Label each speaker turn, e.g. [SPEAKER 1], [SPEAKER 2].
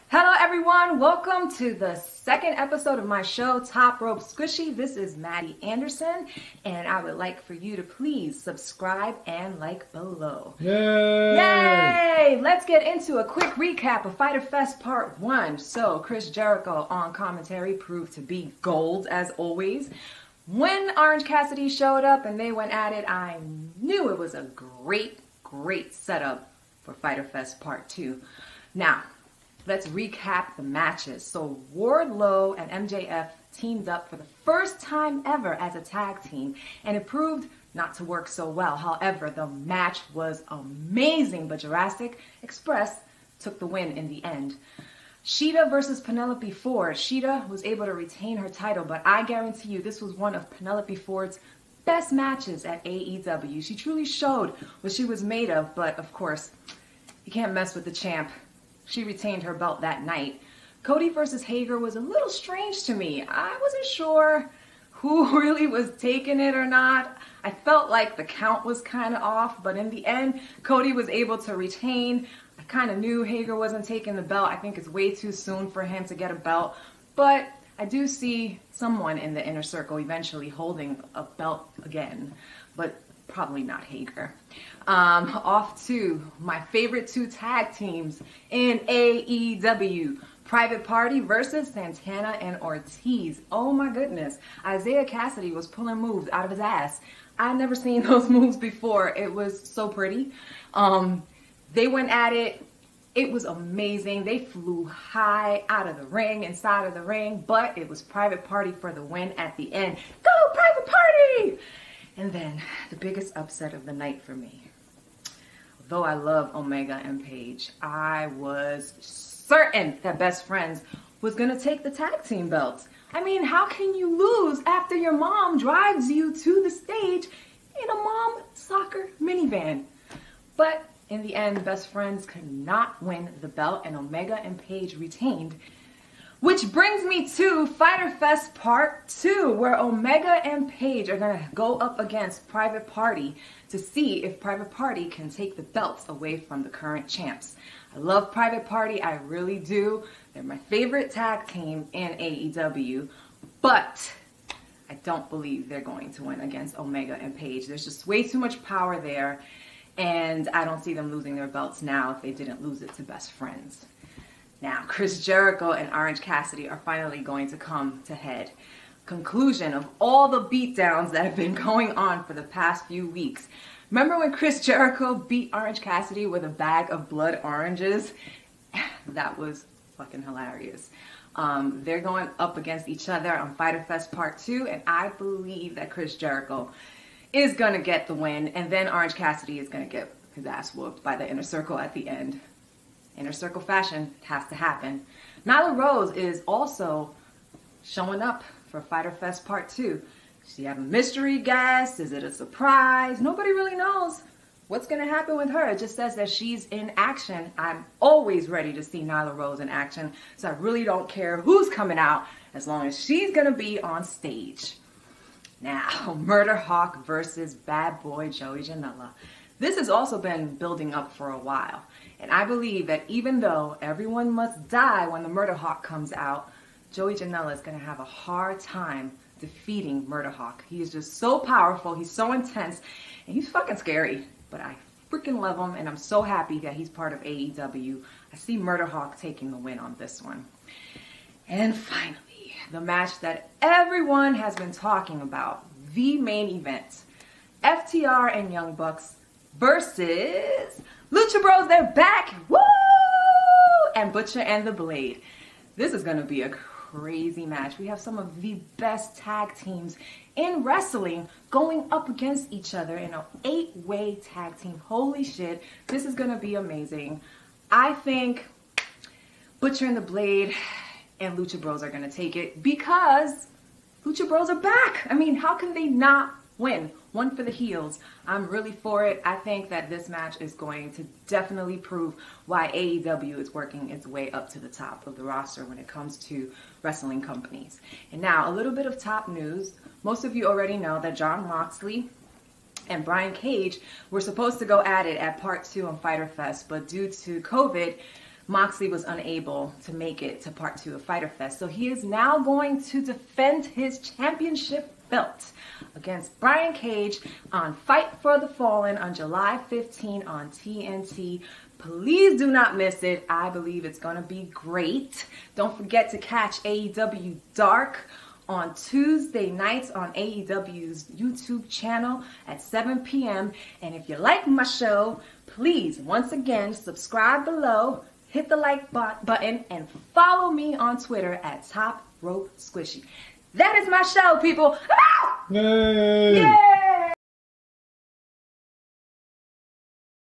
[SPEAKER 1] Hello everyone, welcome to the second episode of my show, Top Rope Squishy. This is Maddie Anderson, and I would like for you to please subscribe and like below.
[SPEAKER 2] Yay!
[SPEAKER 1] Yay! Let's get into a quick recap of Fyter Fest Part 1. So, Chris Jericho on commentary proved to be gold as always. When Orange Cassidy showed up and they went at it, I knew it was a great setup for Fyter Fest Part 2. Now, let's recap the matches. So Wardlow and MJF teamed up for the first time ever as a tag team, and it proved not to work so well. However, the match was amazing, but Jurassic Express took the win in the end. Shida versus Penelope Ford. Shida was able to retain her title, but I guarantee you this was one of Penelope Ford's best matches at AEW. She truly showed what she was made of, but of course, you can't mess with the champ. She retained her belt that night. Cody versus Hager was a little strange to me. I wasn't sure who really was taking it or not. I felt like the count was kind of off, but in the end, Cody was able to retain. I kind of knew Hager wasn't taking the belt. I think it's way too soon for him to get a belt, but I do see someone in the inner circle eventually holding a belt again, but probably not Hager. Off to my favorite two tag teams in AEW. Private Party versus Santana and Ortiz. Oh my goodness. Isaiah Cassidy was pulling moves out of his ass. I'd never seen those moves before. It was so pretty. They went at it. It was amazing. They flew high out of the ring, inside of the ring, but it was Private Party for the win at the end. Go Private Party! And then the biggest upset of the night for me. Though I love Omega and Paige, I was certain that Best Friends was going to take the tag team belts. I mean, how can you lose after your mom drives you to the stage in a mom soccer minivan? But in the end, Best Friends could not win the belt, and Omega and Paige retained. Which brings me to Fyter Fest Part 2, where Omega and Paige are going to go up against Private Party to see if Private Party can take the belts away from the current champs. I love Private Party, I really do. They're my favorite tag team in AEW, but I don't believe they're going to win against Omega and Paige. There's just way too much power there, and I don't see them losing their belts now if they didn't lose it to Best Friends. Now, Chris Jericho and Orange Cassidy are finally going to come to head. Conclusion of all the beatdowns that have been going on for the past few weeks. Remember when Chris Jericho beat Orange Cassidy with a bag of blood oranges? That was fucking hilarious. They're going up against each other on Fyter Fest Part 2, and I believe that Chris Jericho is going to get the win, and then Orange Cassidy is going to get his ass whooped by the Inner Circle at the end. Inner Circle fashion has to happen. Nyla Rose is also showing up for Fyter Fest Part 2. Does she have a mystery guest? Is it a surprise? Nobody really knows what's going to happen with her. It just says that she's in action. I'm always ready to see Nyla Rose in action, so I really don't care who's coming out as long as she's going to be on stage. Now, Murder Hawk versus Bad Boy Joey Janela. This has also been building up for a while. And I believe that even though everyone must die when the Murder Hawk comes out, Joey Janela is going to have a hard time defeating Murder Hawk. He is just so powerful, he's so intense, and he's fucking scary. But I freaking love him, and I'm so happy that he's part of AEW. I see Murder Hawk taking the win on this one. And finally, the match that everyone has been talking about, the main event. FTR and Young Bucks versus Lucha Bros, they're back! Woo! And Butcher and the Blade. This is going to be a crazy match. We have some of the best tag teams in wrestling going up against each other in an 8-way tag team. Holy shit, this is going to be amazing. I think Butcher and the Blade and Lucha Bros are going to take it because Lucha Bros are back. I mean, how can they not win? One for the heels. I'm really for it. I think that this match is going to definitely prove why AEW is working its way up to the top of the roster when it comes to wrestling companies. And now, a little bit of top news. Most of you already know that Jon Moxley and Brian Cage were supposed to go at it at Part 2 on Fyter Fest, but due to COVID, Moxley was unable to make it to part 2 of Fyter Fest. So he is now going to defend his championship belt against Brian Cage on Fight for the Fallen on July 15 on TNT. Please do not miss it. I believe it's going to be great. Don't forget to catch AEW Dark on Tuesday nights on AEW's YouTube channel at 7 p.m. And if you like my show, please, once again, subscribe below, hit the like button, and follow me on Twitter at Top Rope Squishy. That is my show, people. Ah!
[SPEAKER 2] Yay!
[SPEAKER 1] Yay!